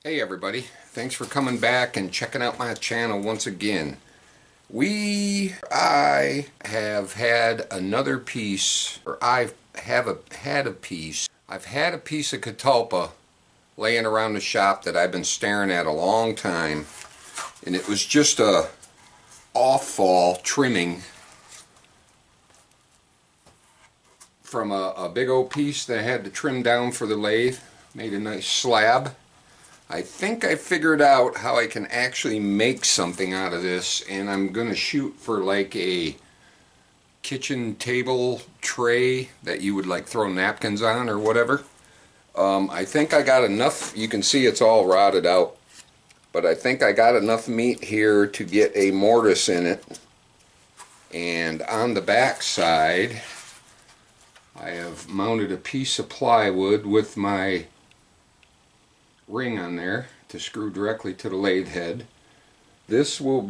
Hey everybody, thanks for coming back and checking out my channel once again. I have had another piece, or had a piece. I've had a piece of Catalpa laying around the shop that I've been staring at a long time, and it was just a off-fall trimming from a big old piece that I had to trim down for the lathe. Made a nice slab. I think I figured out how I can actually make something out of this, and I'm going to shoot for like a kitchen table tray that you would like throw napkins on or whatever. I think I got enough. You can see it's all rotted out, but I think I got enough meat here to get a mortise in it. And on the back side I have mounted a piece of plywood with my ring on there to screw directly to the lathe head. This will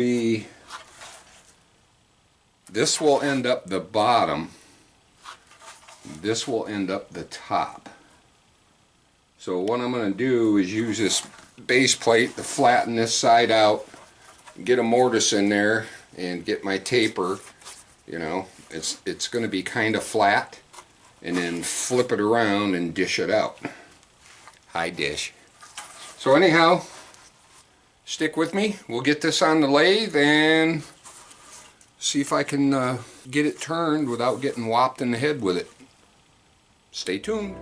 end up the bottom. This will end up the top. So what I'm going to do is use this base plate to flatten this side out, get a mortise in there, and get my taper. You know, it's going to be kind of flat, and then flip it around and dish it out. High dish. So anyhow, stick with me. We'll get this on the lathe and see if I can get it turned without getting whopped in the head with it. Stay tuned.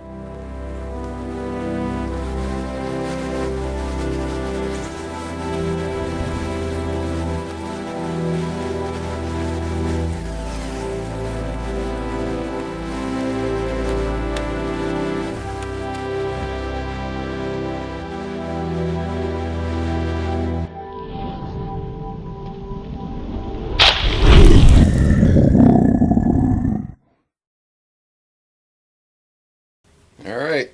Alright,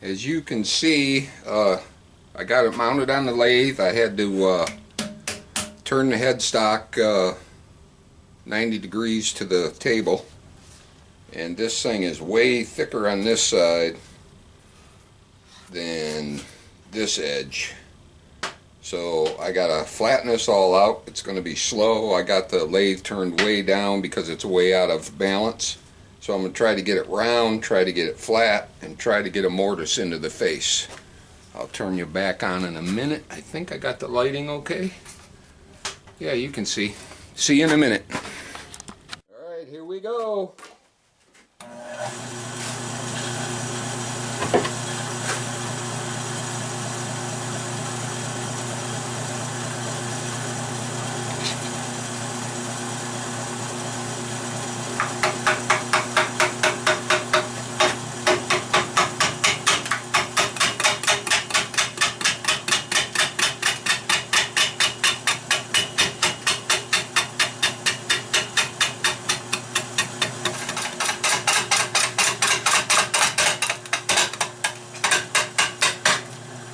as you can see, I got it mounted on the lathe. I had to turn the headstock 90 degrees to the table, and this thing is way thicker on this side than this edge. So I gotta flatten this all out. It's going to be slow. I got the lathe turned way down because it's way out of balance. So I'm going to try to get it round, try to get it flat, and try to get a mortise into the face. I'll turn you back on in a minute. I think I got the lighting okay. Yeah, you can see. See you in a minute. Alright, here we go.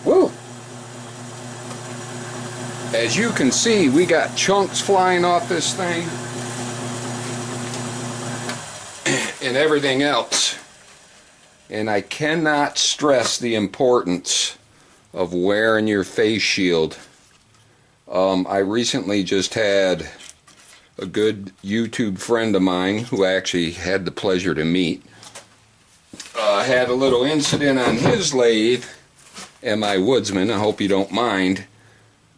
Woo! As you can see, we got chunks flying off this thing and everything else. And I cannot stress the importance of wearing your face shield. I recently just had a good YouTube friend of mine who I actually had the pleasure to meet. Had a little incident on his lathe, and my woodsman, I hope you don't mind,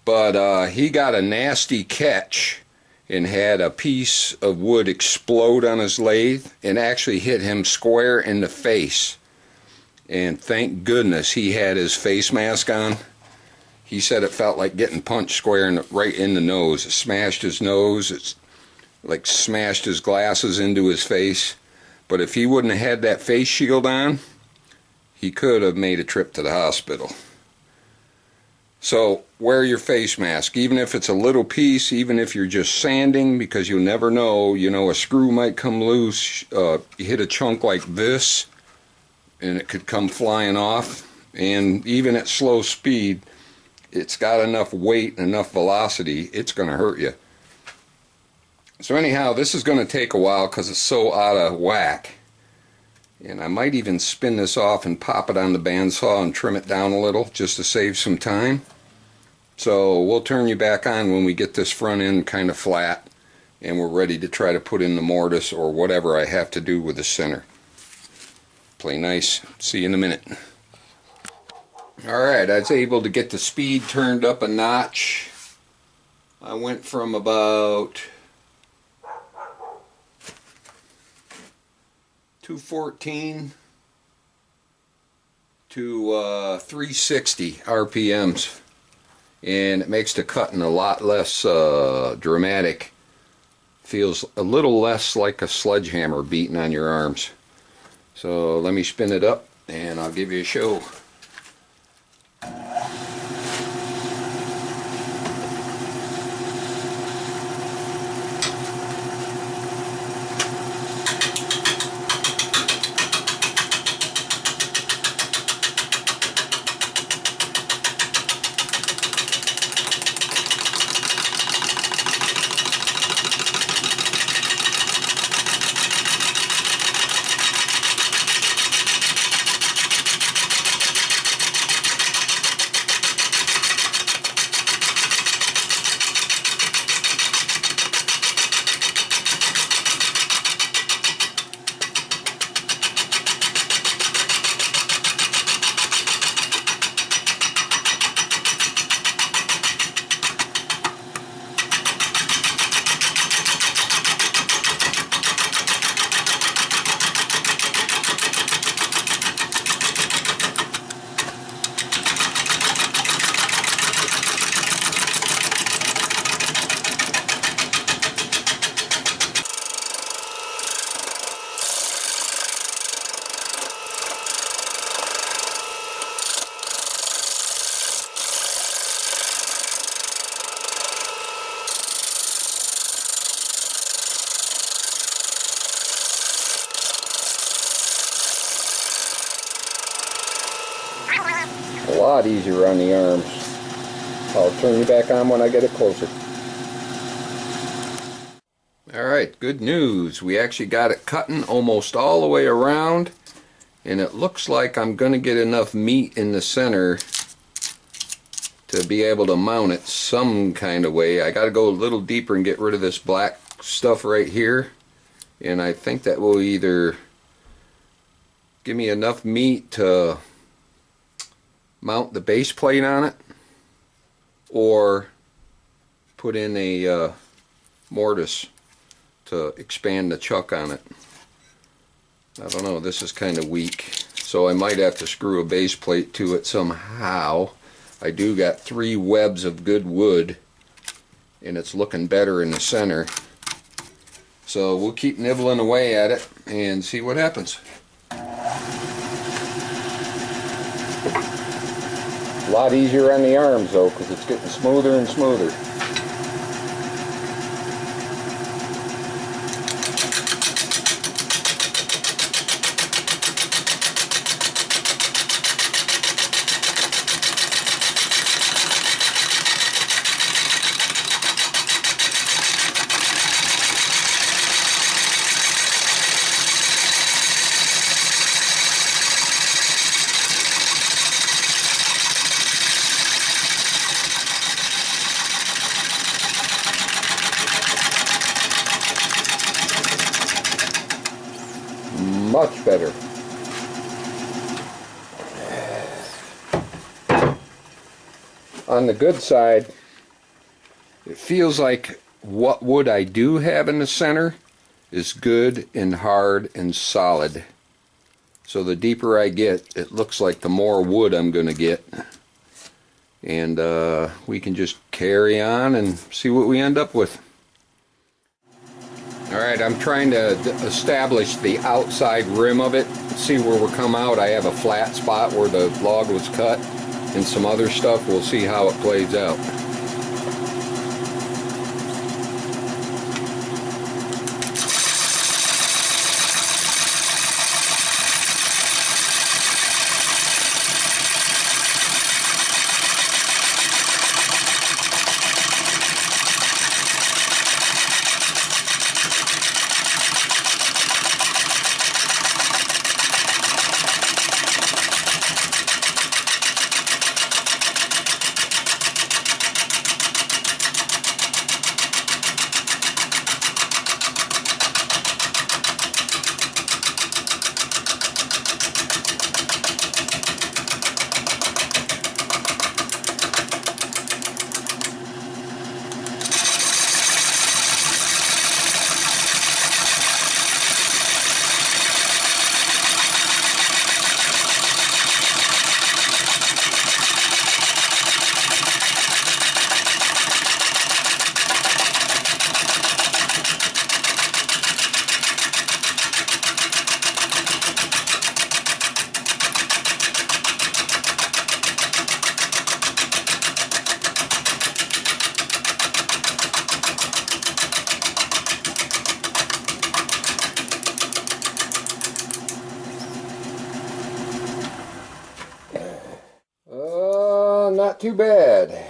but he got a nasty catch and had a piece of wood explode on his lathe and actually hit him square in the face. And thank goodness he had his face mask on. He said it felt like getting punched square right in the nose. It smashed his nose. It's like smashed his glasses into his face. But if he wouldn't have had that face shield on, he could have made a trip to the hospital. So wear your face mask, even if it's a little piece, even if you're just sanding, because you'll never know. You know, a screw might come loose. You hit a chunk like this, and it could come flying off. And even at slow speed, it's got enough weight and enough velocity, it's going to hurt you. So anyhow, this is going to take a while because it's so out of whack. And I might even spin this off and pop it on the bandsaw and trim it down a little just to save some time. So we'll turn you back on when we get this front end kind of flat and we're ready to try to put in the mortise or whatever I have to do with the center. Play nice. See you in a minute. Alright, I was able to get the speed turned up a notch. I went from about 214 to 360 RPMs, and it makes the cutting a lot less dramatic. Feels a little less like a sledgehammer beating on your arms. So let me spin it up and I'll give you a show. A lot easier on the arms. I'll turn you back on when I get it closer. Alright, good news. We actually got it cutting almost all the way around, and it looks like I'm going to get enough meat in the center to be able to mount it some kind of way. I got to go a little deeper and get rid of this black stuff right here, and I think that will either give me enough meat to mount the base plate on it or put in a mortise to expand the chuck on it. I don't know, this is kind of weak, so I might have to screw a base plate to it somehow. I do got 3 webs of good wood and it's looking better in the center, so we'll keep nibbling away at it and see what happens. A lot easier on the arms though, because it's getting smoother and smoother. Much better. On the good side, it feels like what wood I do have in the center is good and hard and solid. So the deeper I get, it looks like the more wood I'm going to get. And we can just carry on and see what we end up with. Alright, I'm trying to establish the outside rim of it, see where we'll come out. I have a flat spot where the log was cut and some other stuff. We'll see how it plays out. not too bad.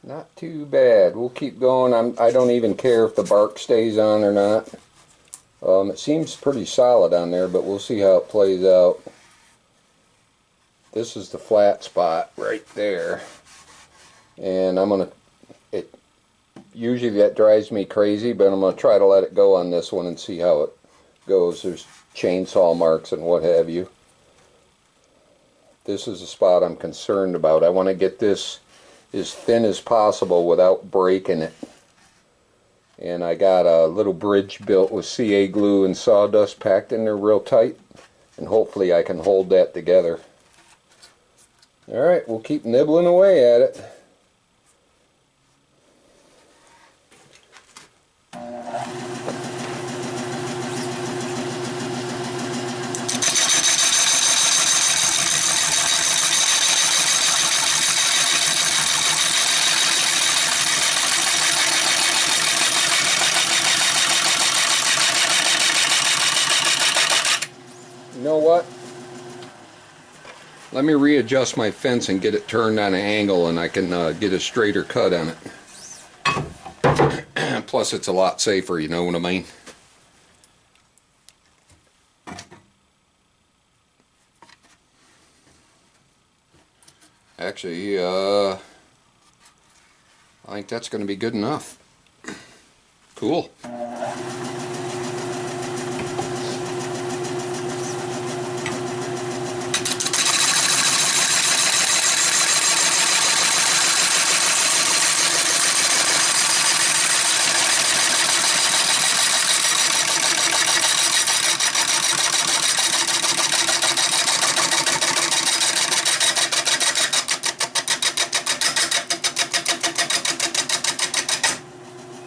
Not too bad. We'll keep going. I don't even care if the bark stays on or not. It seems pretty solid on there, but we'll see how it plays out. This is the flat spot right there. And I'm going to, usually that drives me crazy, but I'm going to try to let it go on this one and see how it goes. There's chainsaw marks and what have you. This is the spot I'm concerned about. I want to get this as thin as possible without breaking it. And I got a little bridge built with CA glue and sawdust packed in there real tight, and hopefully I can hold that together. Alright, we'll keep nibbling away at it. You know what? Let me readjust my fence and get it turned on an angle, and I can get a straighter cut on it. Plus it's a lot safer, you know what I mean? Actually, I think that's going to be good enough. Cool.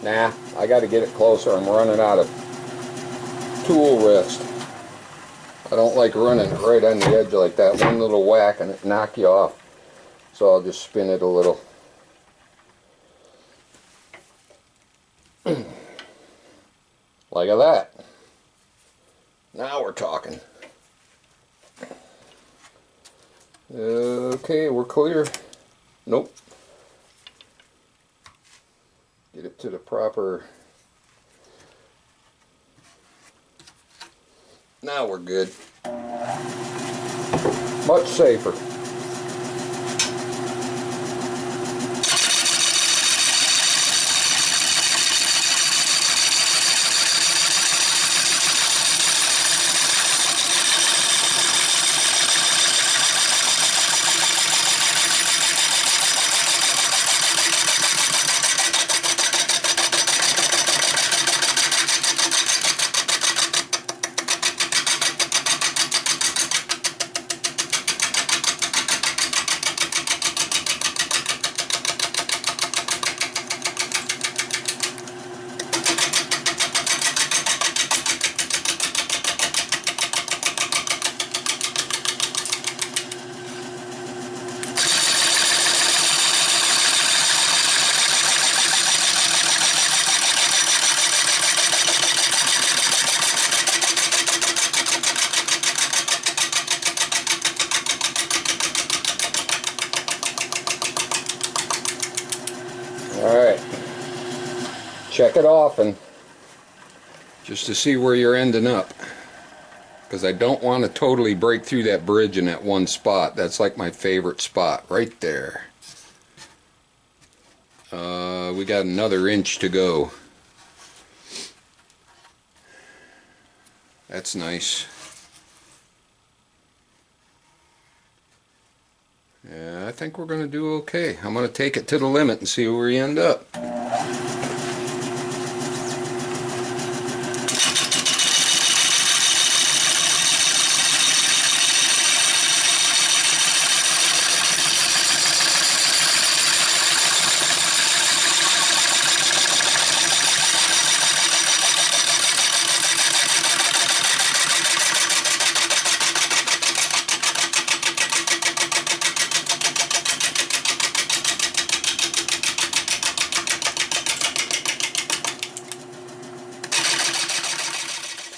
Nah, I got to get it closer. I'm running out of tool wrist. I don't like running it right on the edge like that. One little whack and it knock you off. So I'll just spin it a little. Like that. Now we're talking. Okay, we're clear. Nope. Get it to the proper. Now we're good. Much safer. Alright, check it often just to see where you're ending up, because I don't want to totally break through that bridge in that one spot. That's like my favorite spot right there. We got another inch to go. That's nice. Yeah, I think we're going to do okay. I'm going to take it to the limit and see where we end up.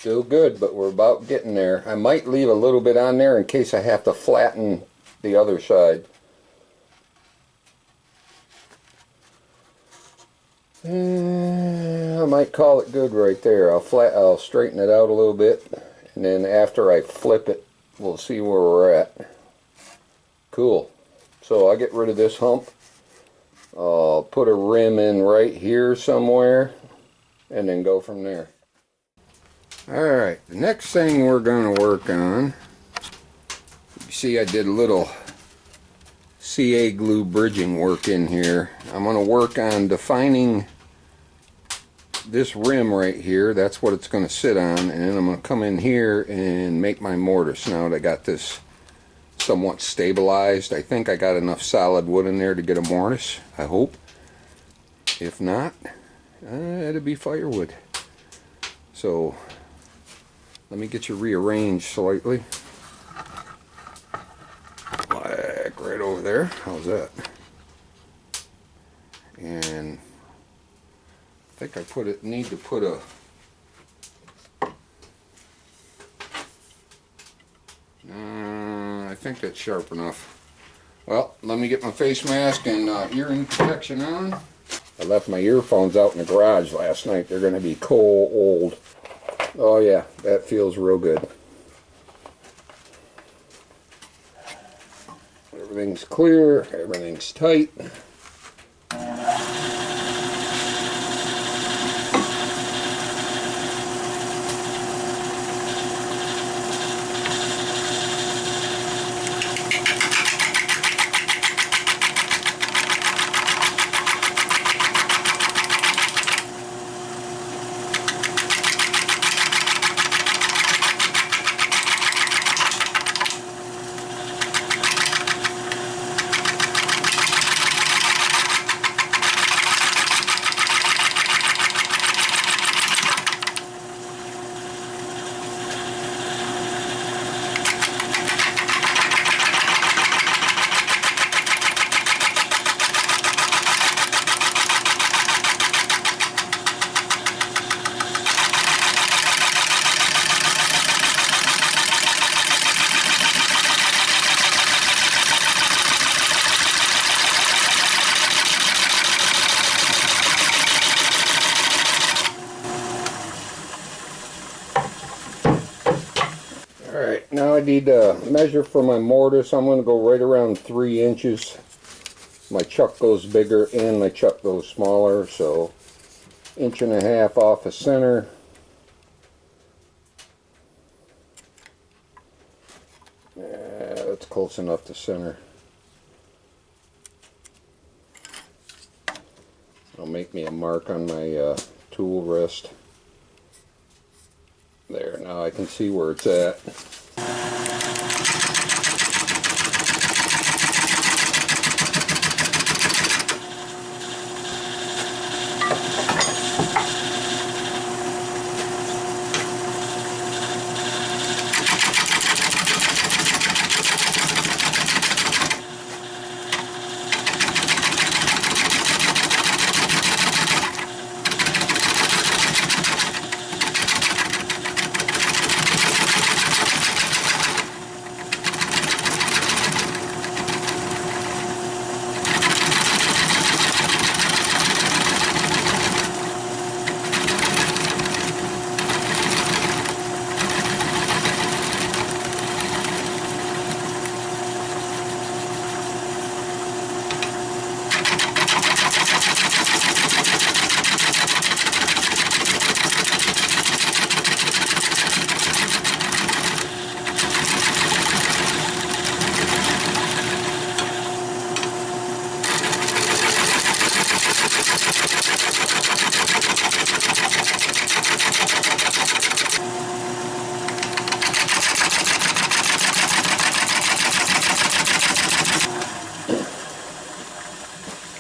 Still good, but we're about getting there. I might leave a little bit on there in case I have to flatten the other side. I might call it good right there. I'll straighten it out a little bit, and then after I flip it, we'll see where we're at. Cool. So I'll get rid of this hump. I'll put a rim in right here somewhere, and then go from there. Alright, the next thing we're going to work on, you see I did a little CA glue bridging work in here. I'm going to work on defining this rim right here. That's what it's going to sit on, and then I'm going to come in here and make my mortise. Now that I got this somewhat stabilized, I think I got enough solid wood in there to get a mortise, I hope. If not, it'll be firewood. So let me get you rearranged slightly. Like right over there. How's that? And I think I need to put a I think that's sharp enough. Well, let me get my face mask and hearing protection on. I left my earphones out in the garage last night. They're going to be cold. Oh yeah, that feels real good. Everything's clear, everything's tight. Alright, now I need to measure for my mortise. I'm going to go right around 3 inches. My chuck goes bigger and my chuck goes smaller, so 1.5 inches off the center. Yeah, that's close enough to center. I'll make me a mark on my tool wrist. There, now I can see where it's at.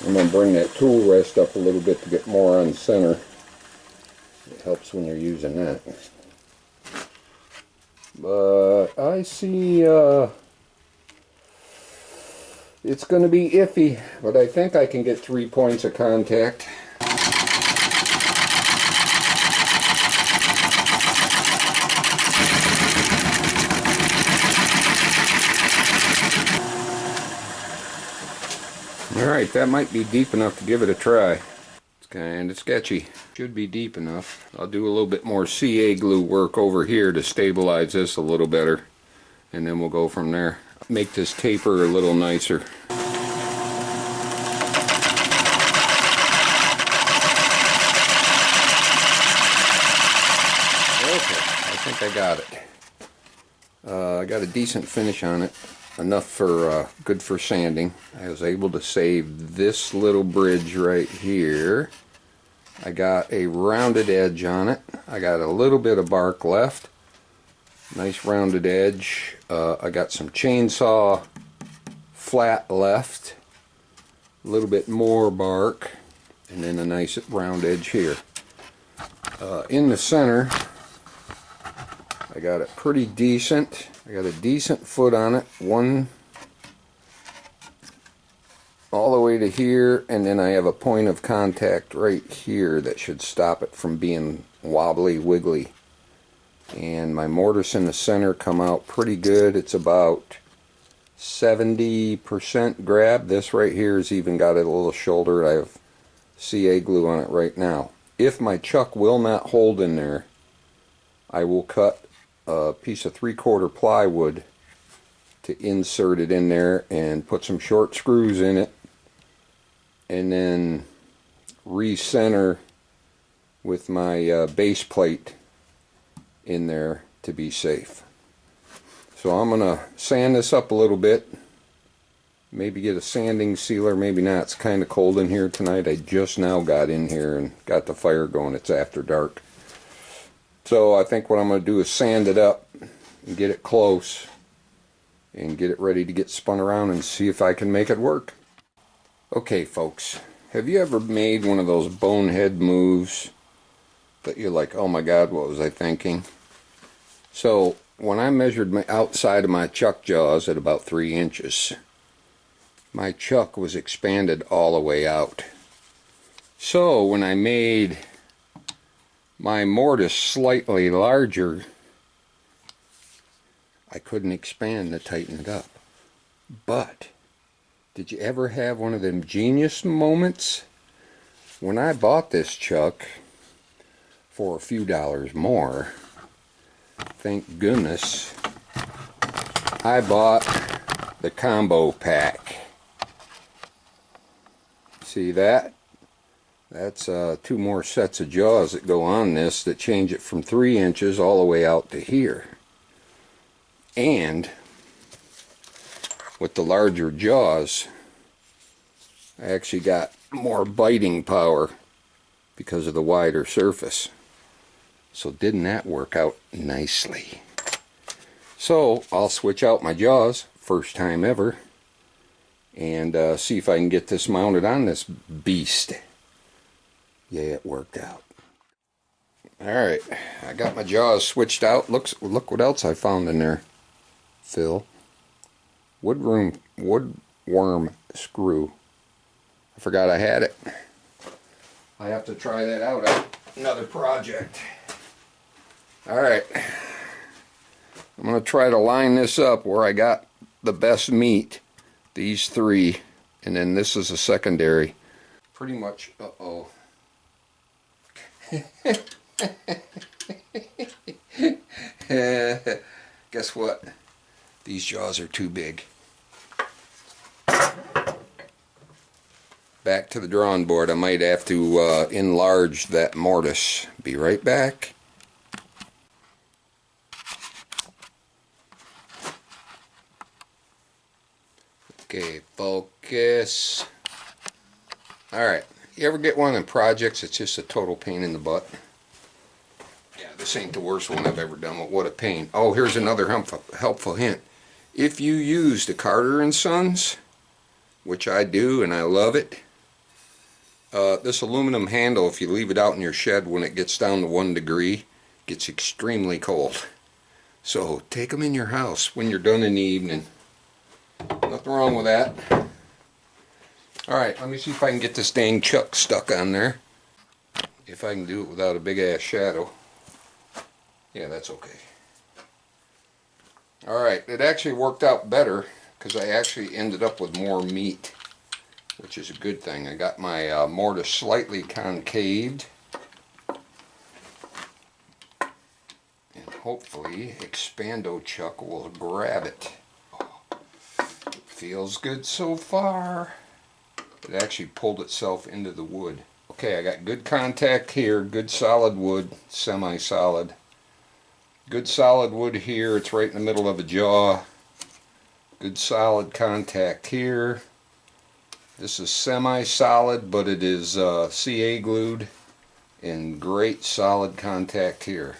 I'm going to bring that tool rest up a little bit to get more on center. It helps when you're using that. But I see it's going to be iffy, but I think I can get 3 points of contact. Alright, that might be deep enough to give it a try. It's kind of sketchy. Should be deep enough. I'll do a little bit more CA glue work over here to stabilize this a little better, and then we'll go from there. Make this taper a little nicer. Okay, I think I got it. I got a decent finish on it, enough for good for sanding. I was able to save this little bridge right here. I got a rounded edge on it. I got a little bit of bark left. Nice rounded edge. I got some chainsaw flat left. A little bit more bark. And then a nice round edge here. In the center, I got it pretty decent. I got a decent foot on it. One all the way to here, and then I have a point of contact right here that should stop it from being wobbly wiggly. And my mortise in the center come out pretty good. It's about 70% grab. This right here has even got a little shoulder. I have CA glue on it right now. If my chuck will not hold in there, I will cut a piece of 3/4 plywood to insert it in there and put some short screws in it, and then recenter with my base plate in there to be safe. So I'm gonna sand this up a little bit, maybe get a sanding sealer, maybe not. It's kind of cold in here tonight. I just now got in here and got the fire going. It's after dark. So I think what I'm going to do is sand it up and get it close and get it ready to get spun around and see if I can make it work. Okay folks, have you ever made one of those bonehead moves that you're like, oh my god, what was I thinking? So when I measured my outside of my chuck jaws at about 3 inches, my chuck was expanded all the way out. So when I made my mortise slightly larger, I couldn't expand to tighten it up. But did you ever have one of them genius moments? When I bought this chuck for a few dollars more, thank goodness, I bought the combo pack. See that? That's 2 more sets of jaws that go on this that change it from 3 inches all the way out to here. And with the larger jaws, I actually got more biting power because of the wider surface. So didn't that work out nicely? So I'll switch out my jaws, first time ever, and see if I can get this mounted on this beast. Yeah, it worked out. Alright, I got my jaws switched out. Look what else I found in there, Phil. Woodworm screw. I forgot I had it. I have to try that out on another project. Alright, I'm going to try to line this up where I got the best meat. These 3, and then this is a secondary. Pretty much, uh-oh. Guess what? These jaws are too big. Back to the drawing board. I might have to enlarge that mortise. Be right back. Okay, focus. Alright, you ever get one of them projects that's just a total pain in the butt? Yeah, this ain't the worst one I've ever done, but what a pain. Oh, here's another helpful hint. If you use the Carter & Sons, which I do and I love it, this aluminum handle, if you leave it out in your shed when it gets down to 1 degree, gets extremely cold. So take them in your house when you're done in the evening. Nothing wrong with that. Alright, let me see if I can get this dang chuck stuck on there. If I can do it without a big ass shadow. Yeah, that's okay. Alright, it actually worked out better because I actually ended up with more meat which is a good thing. I got my mortise slightly concaved, and hopefully Expando Chuck will grab it. Feels good so far. It actually pulled itself into the wood. Okay, I got good contact here, good solid wood, semi-solid. Good solid wood here, it's right in the middle of a jaw. Good solid contact here. This is semi-solid, but it is CA glued, and great solid contact here.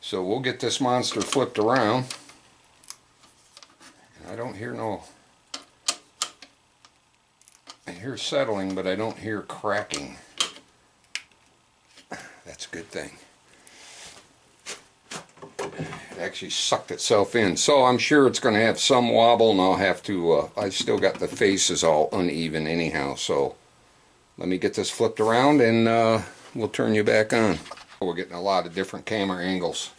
So we'll get this monster flipped around. I don't hear I hear settling, but I don't hear cracking. That's a good thing. It actually sucked itself in. So I'm sure it's going to have some wobble, and I'll have to, I've still got the faces all uneven anyhow. So let me get this flipped around and we'll turn you back on. We're getting a lot of different camera angles.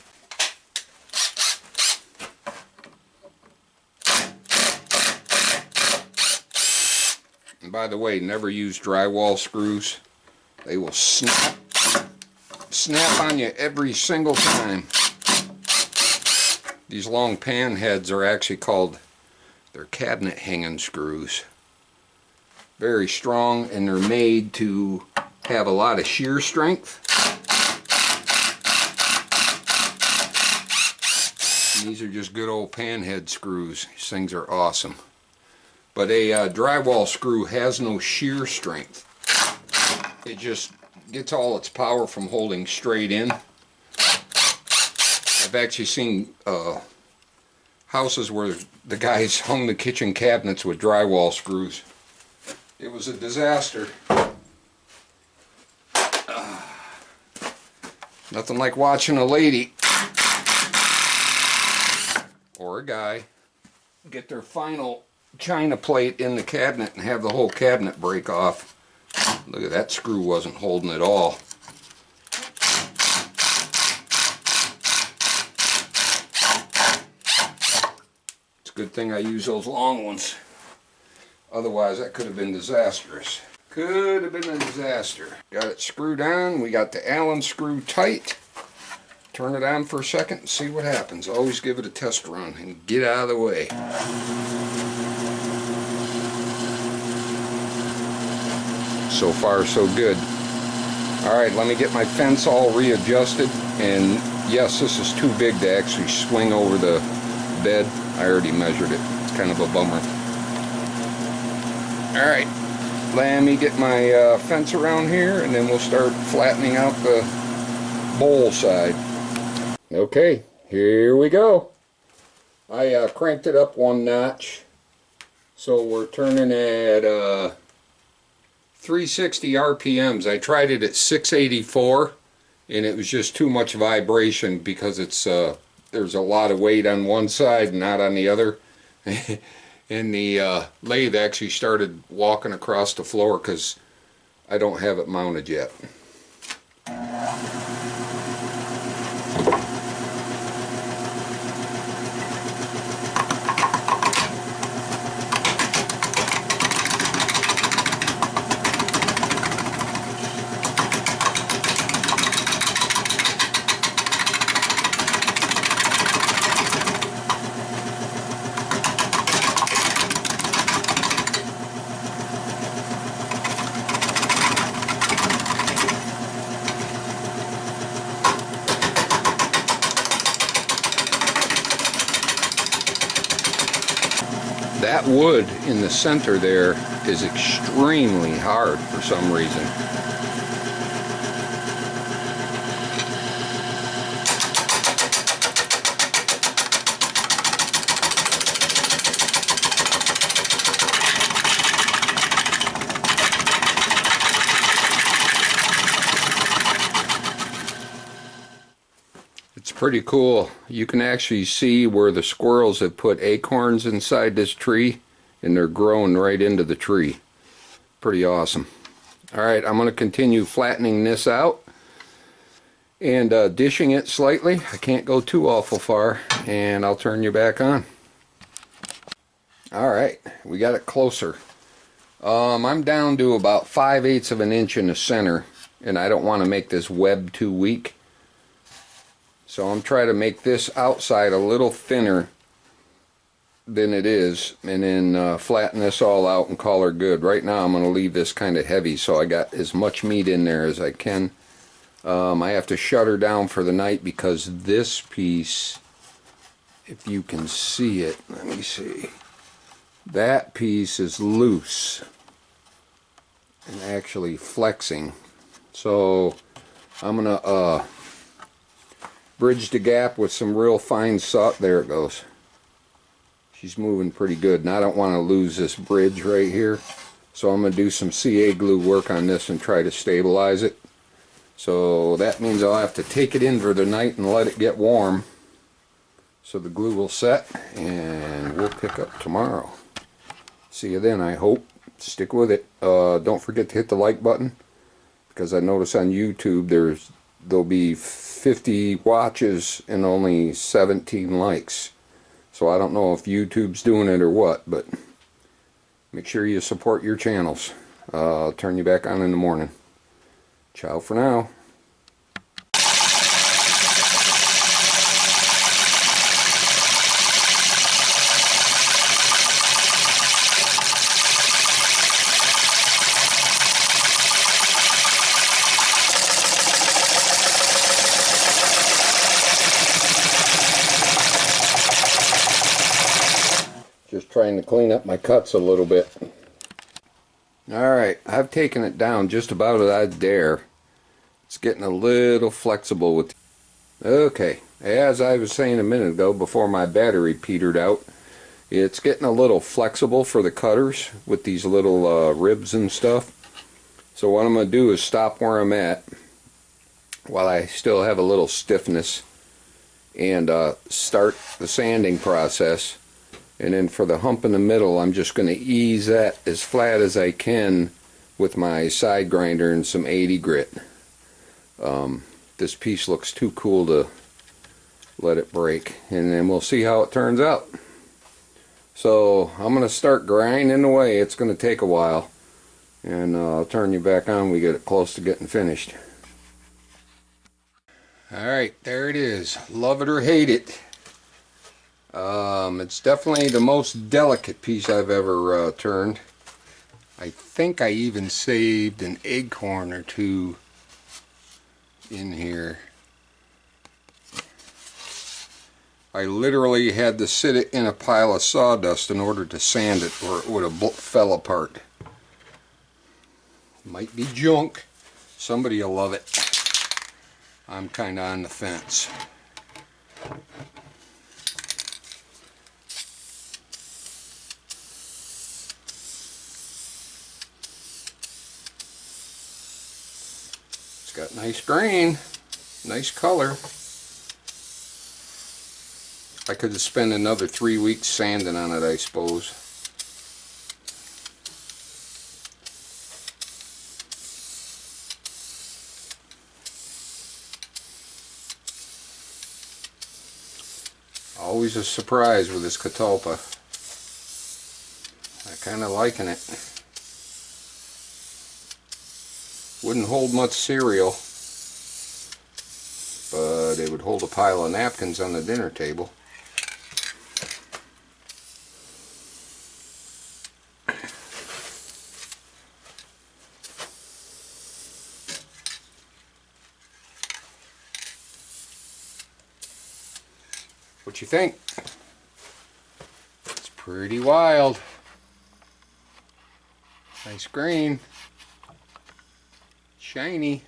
And by the way, never use drywall screws. They will snap on you every single time. These long pan heads are actually called, they're cabinet hanging screws. Very strong, and they're made to have a lot of shear strength. And these are just good old pan head screws. These things are awesome. But a drywall screw has no shear strength. It just gets all its power from holding straight in. I've actually seen houses where the guys hung the kitchen cabinets with drywall screws. It was a disaster. Nothing like watching a lady or a guy get their final china plate in the cabinet and have the whole cabinet break off. Look at that, screw wasn't holding at all. It's a good thing I use those long ones. Otherwise that could have been disastrous. Could have been a disaster. Got it screwed on. We got the Allen screw tight. Turn it on for a second and see what happens. Always give it a test run and get out of the way. So far so good. Alright, let me get my fence all readjusted, and yes, this is too big to actually swing over the bed. I already measured it. It's kind of a bummer. Alright, let me get my fence around here, and then we'll start flattening out the bowl side. Okay, here we go. I cranked it up one notch, so we're turning at 360 RPMs. I tried it at 684, and it was just too much vibration because it's there's a lot of weight on one side and not on the other. And the lathe actually started walking across the floor because I don't have it mounted yet. That wood in the center there is extremely hard for some reason. It's pretty cool. You can actually see where the squirrels have put acorns inside this tree, and they're growing right into the tree. Pretty awesome. Alright, I'm going to continue flattening this out and dishing it slightly. I can't go too awful far, and I'll turn you back on. Alright, we got it closer. I'm down to about 5/8 of an inch in the center, and I don't want to make this web too weak. So I'm trying to make this outside a little thinner than it is, and then flatten this all out and call her good. Right now I'm going to leave this kind of heavy, so I got as much meat in there as I can. I have to shut her down for the night because this piece, if you can see it, let me see, that piece is loose and actually flexing. So I'm going to bridge the gap with some real fine saw. There it goes. She's moving pretty good, and I don't want to lose this bridge right here. So I'm going to do some CA glue work on this and try to stabilize it. So that means I'll have to take it in for the night and let it get warm so the glue will set, and we'll pick up tomorrow. See you then, I hope. Stick with it. Don't forget to hit the like button, because I notice on YouTube there'll be 50 watches and only 17 likes. So I don't know if YouTube's doing it or what, but make sure you support your channels. I'll turn you back on in the morning. Ciao for now. Just trying to clean up my cuts a little bit. Alright, I've taken it down just about as I dare. It's getting a little flexible with... Okay, as I was saying a minute ago before my battery petered out, it's getting a little flexible for the cutters with these little ribs and stuff. So what I'm going to do is stop where I'm at while I still have a little stiffness and start the sanding process. And then for the hump in the middle, I'm just going to ease that as flat as I can with my side grinder and some 80 grit. This piece looks too cool to let it break, and then we'll see how it turns out. So I'm going to start grinding away. It's going to take a while, and I'll turn you back on when we get it close to getting finished. Alright, there it is. Love it or hate it. It's definitely the most delicate piece I've ever turned. I think I even saved an acorn or two in here. I literally had to sit it in a pile of sawdust in order to sand it, or it would have fell apart. Might be junk. Somebody will love it. I'm kinda on the fence. It's got nice grain, nice color. I could have spent another 3 weeks sanding on it, I suppose. Always a surprise with this Catalpa. I kind of liking it. Wouldn't hold much cereal, but it would hold a pile of napkins on the dinner table. What you think? It's pretty wild. Nice grain. Shiny.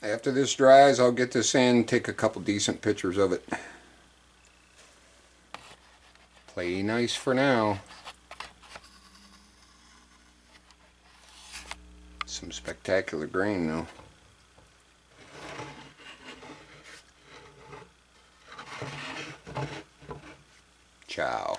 After this dries, I'll get this in, take a couple decent pictures of it. Play nice for now. Some spectacular grain though. Ciao.